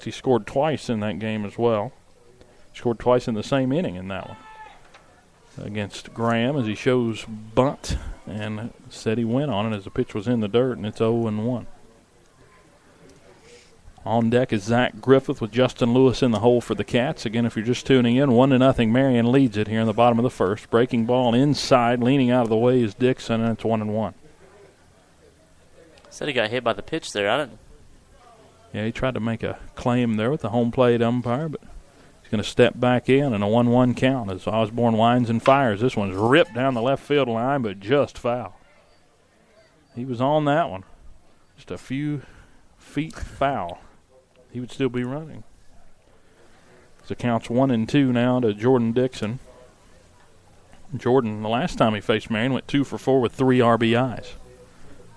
He scored twice in that game as well. Scored twice in the same inning in that one against Graham as he shows bunt and said he went on it as the pitch was in the dirt, and it's 0-1. On deck is Zach Griffith with Justin Lewis in the hole for the Cats. Again, if you're just tuning in, 1-0 Marion leads it here in the bottom of the first. Breaking ball inside, leaning out of the way is Dixon, and it's 1-1. Said he got hit by the pitch there. I didn't. Yeah, he tried to make a claim there with the home plate umpire, but he's going to step back in, and a 1-1 count as Osborne winds and fires. This one's ripped down the left field line, but just foul. He was on that one. Just a few feet foul. He would still be running. So counts 1-2 now to Jordan Dixon. Jordan, the last time he faced Marion, went 2 for 4 with 3 RBIs.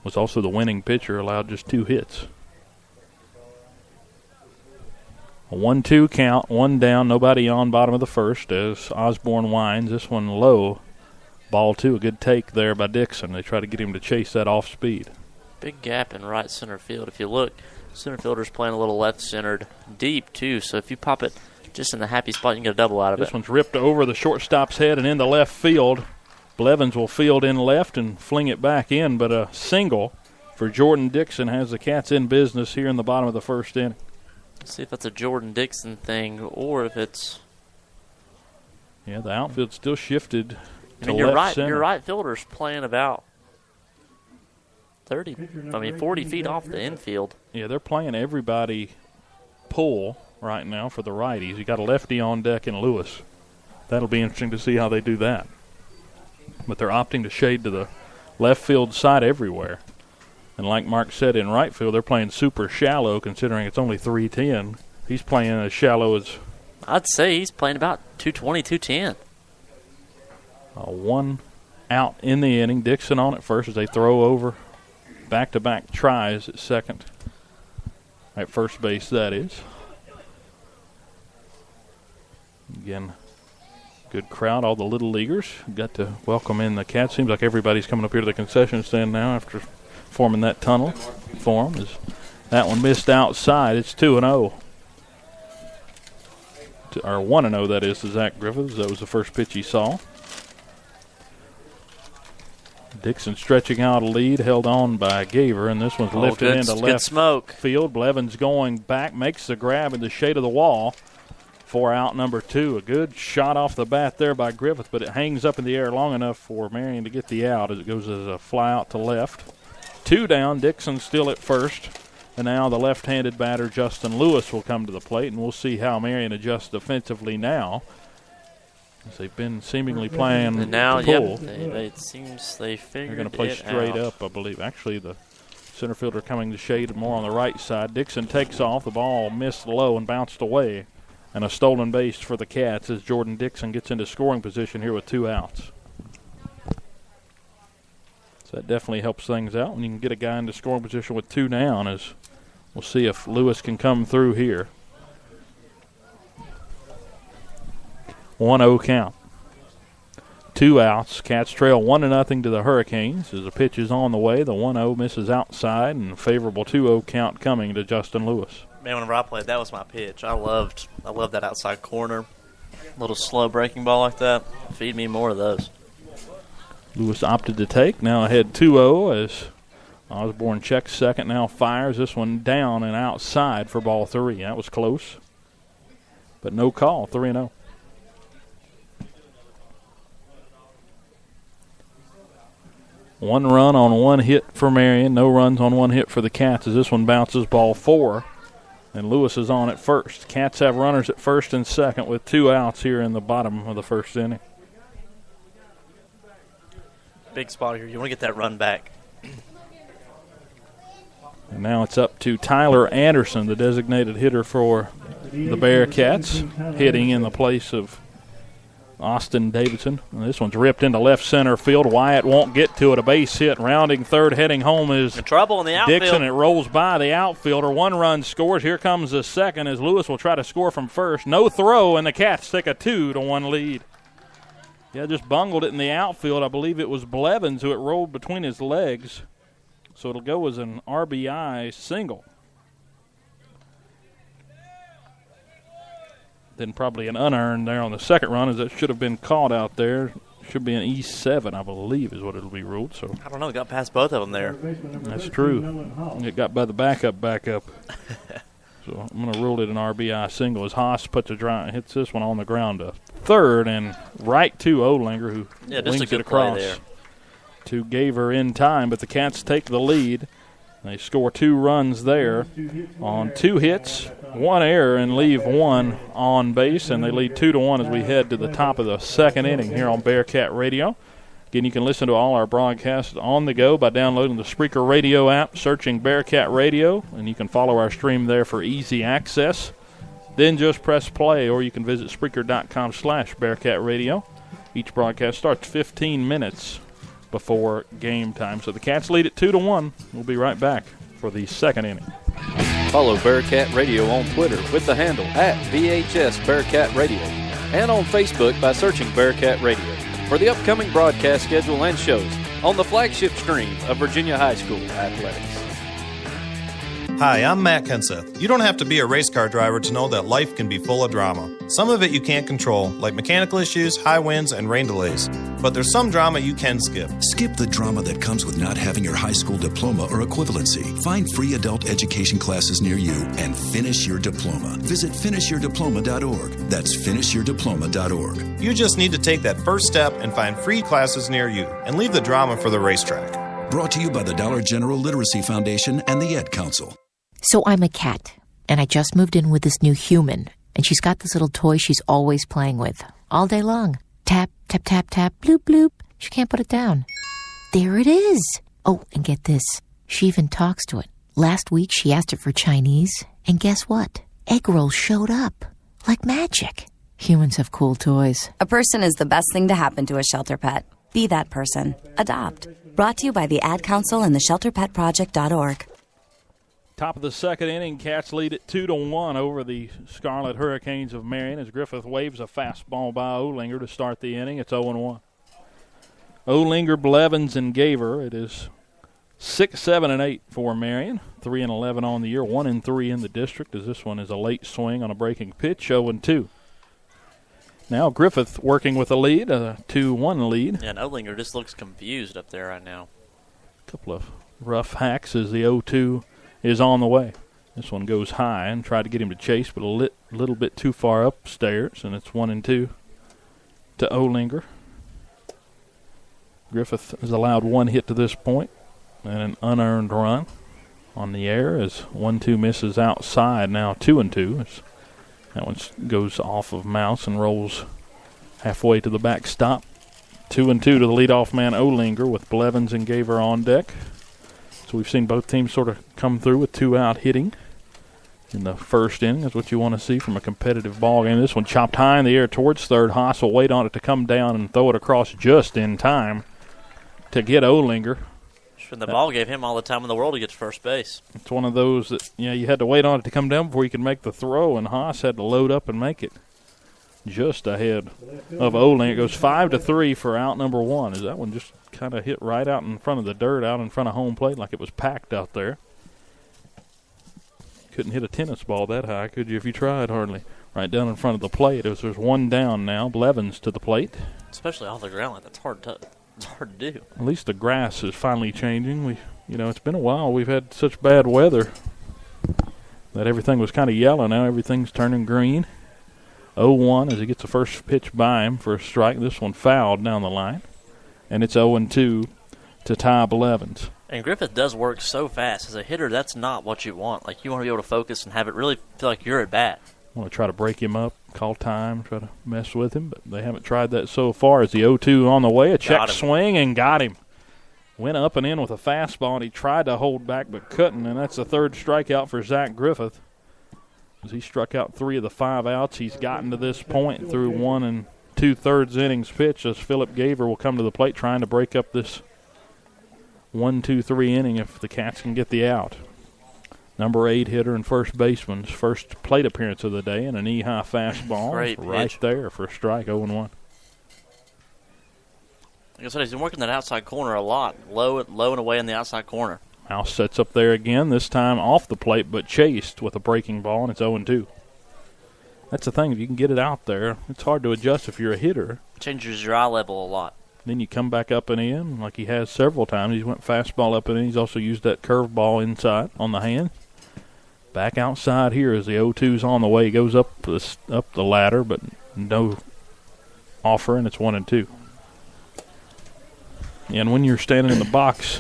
Was also the winning pitcher, allowed just 2 hits. A 1-2 count, 1 down, nobody on, bottom of the first as Osborne winds. This one low. Ball 2, a good take there by Dixon. They try to get him to chase that off speed. Big gap in right center field. If you look, center fielder's playing a little left-centered deep, too. So if you pop it just in the happy spot, you can get a double out of it. This one's ripped over the shortstop's head and into left field. Blevins will field in left and fling it back in, but a single for Jordan Dixon has the Cats in business here in the bottom of the first inning. See if that's a Jordan Dixon thing or if it's... Yeah, the outfield still shifted to your left center. Your right fielder's playing about 40 feet off the infield. Yeah, they're playing everybody pull right now for the righties. You got a lefty on deck in Lewis. That'll be interesting to see how they do that. But they're opting to shade to the left field side everywhere. And like Mark said, in right field, they're playing super shallow considering it's only 310. He's playing as shallow as... I'd say he's playing about 220, 210. 1 out in the inning. Dixon on at first as they throw over. Back-to-back tries at second. At first base, that is. Again, good crowd, all the little leaguers. Got to welcome in the Cats. Seems like everybody's coming up here to the concession stand now after forming that tunnel for them. That one missed outside. It's 2-0. Or 1-0, that is, to Zach Griffiths. That was the first pitch he saw. Dixon stretching out a lead, held on by Gaver, and this one's lifted into left field. Blevins going back, makes the grab in the shade of the wall for out number 2. A good shot off the bat there by Griffith, but it hangs up in the air long enough for Marion to get the out as it goes as a fly out to left. 2 down, Dixon still at first, and now the left-handed batter Justin Lewis will come to the plate, and we'll see how Marion adjusts defensively now. As they've been seemingly playing and now, pull. It seems they figured They're going to play straight out. up, I believe. Actually, the center fielder coming to shade more on the right side. Dixon takes off. The ball missed low and bounced away. And a stolen base for the Cats as Jordan Dixon gets into scoring position here with 2 outs. So that definitely helps things out when you can get a guy into scoring position with 2 down, as we'll see if Lewis can come through here. 1-0 count. 2 outs. Cats trail 1-0 to the Hurricanes as the pitch is on the way. The 1-0 misses outside, and a favorable 2-0 count coming to Justin Lewis. Man, whenever I played, that was my pitch. I loved that outside corner. Little slow breaking ball like that. Feed me more of those. Lewis opted to take. Now ahead 2-0 as Osborne checks second. Now fires this one down and outside for ball 3. That was close, but no call. 3-0. One run on 1 hit for Marion. No runs on 1 hit for the Cats as this one bounces ball 4. And Lewis is on at first. Cats have runners at first and second with 2 outs here in the bottom of the first inning. Big spot here. You want to get that run back. And now it's up to Tyler Anderson, the designated hitter for the Bearcats, hitting in the place of Austin Davidson. And this one's ripped into left center field. Wyatt won't get to it. A base hit. Rounding third, heading home is trouble in the outfield. Dixon. It rolls by the outfielder. 1 run scores. Here comes the second as Lewis will try to score from first. No throw, and the Cats take a 2-1 lead. Yeah, just bungled it in the outfield. I believe it was Blevins who it rolled between his legs. So it'll go as an RBI single. Then probably an unearned there on the second run, as that should have been caught out there. Should be an E7, I believe, is what it'll be ruled. So I don't know. It got past both of them there. That's true. It got by the backup. So I'm going to rule it an RBI single as Haas hits this one on the ground to third and right to Olinger, who wings it across to Gaver in time. But the Cats take the lead. They score 2 runs there on 2 hits, 1 error, and leave 1 on base, and they lead 2-1 as we head to the top of the second inning here on Bearcat Radio. Again, you can listen to all our broadcasts on the go by downloading the Spreaker Radio app, searching Bearcat Radio, and you can follow our stream there for easy access. Then just press play, or you can visit Spreaker.com/Bearcat Radio. Each broadcast starts 15 minutes before game time. So the Cats lead at 2-1. We'll be right back for the second inning. Follow Bearcat Radio on Twitter with the handle @VHS Bearcat Radio and on Facebook by searching Bearcat Radio for the upcoming broadcast schedule and shows on the flagship stream of Virginia High School Athletics. Hi, I'm Matt Kenseth. You don't have to be a race car driver to know that life can be full of drama. Some of it you can't control, like mechanical issues, high winds, and rain delays. But there's some drama you can skip. Skip the drama that comes with not having your high school diploma or equivalency. Find free adult education classes near you and finish your diploma. Visit finishyourdiploma.org. That's finishyourdiploma.org. You just need to take that first step and find free classes near you and leave the drama for the racetrack. Brought to you by the Dollar General Literacy Foundation and the Ed Council. So I'm a cat, and I just moved in with this new human, and she's got this little toy she's always playing with, all day long. Tap, tap, tap, tap, bloop, bloop. She can't put it down. There it is. Oh, and get this. She even talks to it. Last week, she asked it for Chinese, and guess what? Egg rolls showed up. Like magic. Humans have cool toys. A person is the best thing to happen to a shelter pet. Be that person. Adopt. Brought to you by the Ad Council and the ShelterPetProject.org. Top of the second inning, Cats lead at 2-1 over the Scarlet Hurricanes of Marion as Griffith waves a fastball by Olinger to start the inning. It's 0-1. Olinger, Blevins, and Gaver. It is 6, 7, and 8 for Marion. 3 and 11 on the year, 1 and 3 in the district, as this one is a late swing on a breaking pitch, 0-2. Now Griffith working with a lead, a 2-1 lead. Yeah, and Olinger just looks confused up there right now. A couple of rough hacks as the 0-2 is on the way. This one goes high and tried to get him to chase, but a little bit too far upstairs, and it's 1-2 to Olinger. Griffith has allowed 1 hit to this point and an unearned run on the air as 1-2 misses outside. Now 2-2. That one goes off of Mouse and rolls halfway to the backstop. 2-2 to the leadoff man Olinger with Blevins and Gaver on deck. So we've seen both teams sort of come through with 2-out hitting in the first inning. That's what you want to see from a competitive ball game. This one chopped high in the air towards third. Haas will wait on it to come down and throw it across just in time to get Olinger. The ball gave him all the time in the world to get to first base. It's one of those that you had to wait on it to come down before you could make the throw, and Haas had to load up and make it just ahead of Olinger. It goes 5-3 for out number 1. As that one just kind of hit right out in front of the dirt, out in front of home plate, like it was packed out there. Couldn't hit a tennis ball that high, could you, if you tried? Hardly. Right down in front of the plate. As there's one down now. Blevins to the plate. Especially off the ground, that's hard to do. At least the grass is finally changing. It's been a while. We've had such bad weather that everything was kind of yellow. Now everything's turning green. 0-1 as he gets the first pitch by him for a strike. This one fouled down the line. And it's 0-2 to Ty Blevins. And Griffith does work so fast. As a hitter, that's not what you want. Like, you want to be able to focus and have it really feel like you're at bat. I want to try to break him up, call time, try to mess with him, but they haven't tried that so far. As the 0-2 on the way, a check swing and got him. Went up and in with a fastball, and he tried to hold back but couldn't, and that's the third strikeout for Zach Griffith. As he struck out 3 of the 5 outs he's gotten to this point through 1 2/3 innings pitch, as Philip Gaver will come to the plate trying to break up this 1-2-3 inning if the Cats can get the out. Number 8 hitter and first baseman's first plate appearance of the day, and a knee-high fastball right there for a strike, 0-1. Like I said, he's been working that outside corner a lot, low and away in the outside corner. Mouse sets up there again, this time off the plate, but chased with a breaking ball, and it's 0-2. That's the thing. If you can get it out there, it's hard to adjust if you're a hitter. Changes your eye level a lot. Then you come back up and in, like he has several times. He went fastball up and in. He's also used that curveball inside on the hand. Back outside here as the 0-2's on the way. He goes up the ladder, but no offer, and it's 1-2. And when you're standing in the box,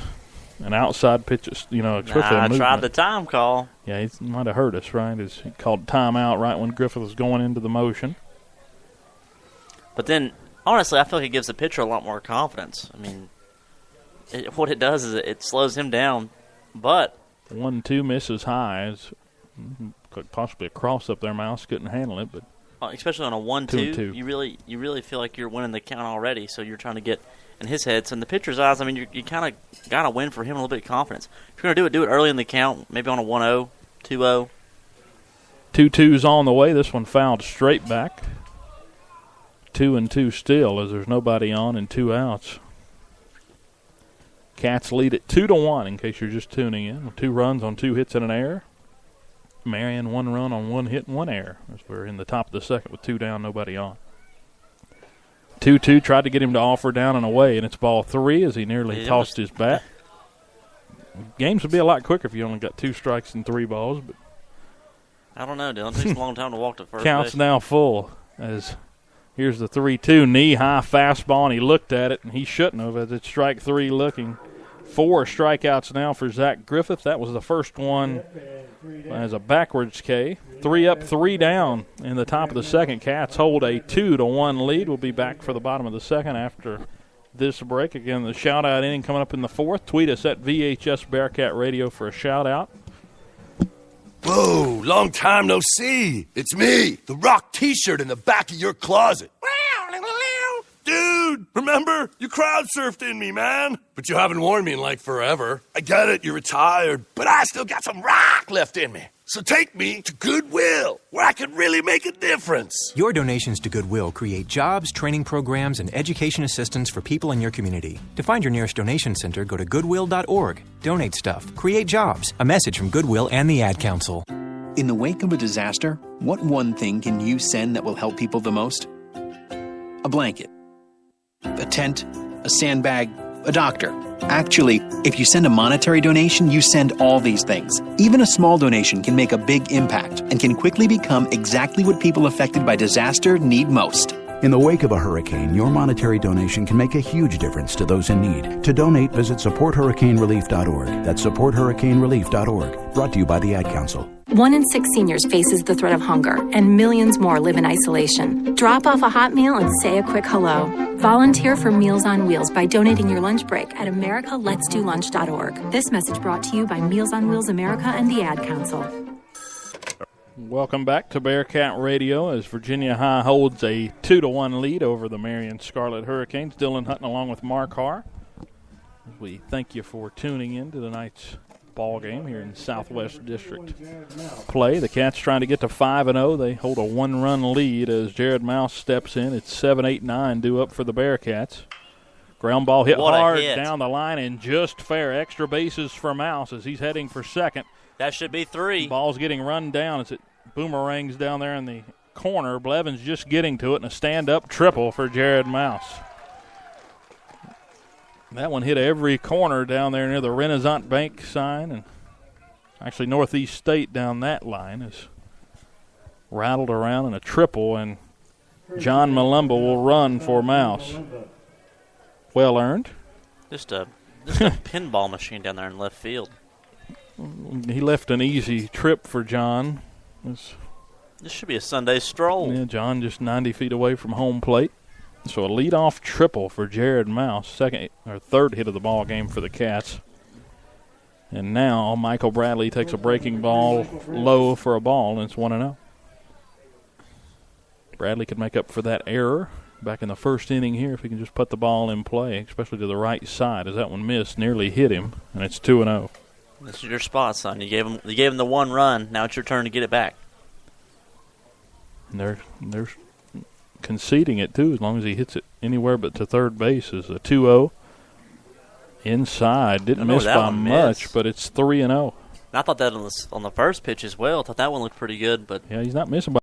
an outside pitch, especially a movement. I tried the time call. Yeah, he might have hurt us, right? He called timeout right when Griffith was going into the motion. But then, honestly, I feel like it gives the pitcher a lot more confidence. I mean, what it does is it slows him down, but 1-2 misses high. Could possibly a cross up there. Mouse couldn't handle it, but especially on a 1-2, you really feel like you're winning the count already. So you're trying to get in his head. So in the pitcher's eyes, I mean, you kind of got to win for him a little bit of confidence. If you're going to do it early in the count, maybe on a 1-0, 2-0. 2-2's on the way. This one fouled straight back. 2-2 still, as there's nobody on and 2 outs. Cats lead it 2-1 in case you're just tuning in. 2 runs on 2 hits and an error. Marion 1 run on 1 hit and 1 error. As we're in the top of the second with 2 down, nobody on. 2-2 tried to get him to offer down and away, and it's ball 3 as he nearly tossed his bat. Games would be a lot quicker if you only got 2 strikes and 3 balls. But I don't know, Dylan. It takes a long time to walk to first counts base. now full as here's the 3-2 knee-high fastball, and he looked at it, and he shouldn't have as it's strike 3 looking. 4 strikeouts now for Zach Griffith. That was the first one as a backwards K. 3 up, 3 down in the top of the second. Cats hold a 2-1 lead. We'll be back for the bottom of the second after this break. Again, the shout-out inning coming up in the 4th. Tweet us at VHS Bearcat Radio for a shout-out. Whoa, long time no see. It's me, the Rock T-shirt in the back of your closet. Dude, remember? You crowd surfed in me, man. But you haven't worn me in like forever. I get it, you're retired, but I still got some rock left in me. So take me to Goodwill, where I can really make a difference. Your donations to Goodwill create jobs, training programs, and education assistance for people in your community. To find your nearest donation center, go to goodwill.org. Donate stuff. Create jobs. A message from Goodwill and the Ad Council. In the wake of a disaster, what one thing can you send that will help people the most? A blanket, a tent, a sandbag, a doctor. Actually, if you send a monetary donation, you send all these things. Even a small donation can make a big impact and can quickly become exactly what people affected by disaster need most. In the wake of a hurricane, your monetary donation can make a huge difference to those in need. To donate, visit supporthurricanerelief.org. That's supporthurricanerelief.org. Brought to you by the Ad Council. 1 in 6 seniors faces the threat of hunger, and millions more live in isolation. Drop off a hot meal and say a quick hello. Volunteer for Meals on Wheels by donating your lunch break at americaletsdolunch.org. This message brought to you by Meals on Wheels America and the Ad Council. Welcome back to Bearcat Radio as Virginia High holds a 2-1 lead over the Marion Scarlet Hurricanes. Dylan Hutton along with Mark Harr. We thank you for tuning in to tonight's ball game here in Southwest District play. The Cats trying to get to 5-0. They hold a 1-run lead as Jared Mouse steps in. It's 7-8-9 due up for the Bearcats. Ground ball hit hard down the line and just fair. Extra bases for Mouse as he's heading for second. That should be 3. Ball's getting run down as it boomerangs down there in the corner. Blevins just getting to it, and a stand-up triple for Jared Mouse. That one hit every corner down there near the Renaissance Bank sign, and actually Northeast State down that line is rattled around in a triple, and John Malumba will run for Mouse. Well earned. Just a pinball machine down there in left field. He left an easy trip for John. This should be a Sunday stroll. Yeah, John just 90 feet away from home plate. So a leadoff triple for Jared Mouse, third hit of the ball game for the Cats. And now Michael Bradley takes a breaking ball low for a ball, and it's 1-0. Bradley could make up for that error back in the first inning here if he can just put the ball in play, especially to the right side, as that one missed, nearly hit him, and it's 2-0. This is your spot, son. You gave him the 1 run. Now it's your turn to get it back. And they're conceding it, too, as long as he hits it anywhere but to third base. Is a 2-0. Inside. Didn't miss by much, but it's 3-0. I thought that on the first pitch as well. I thought that one looked pretty good. But yeah, he's not missing by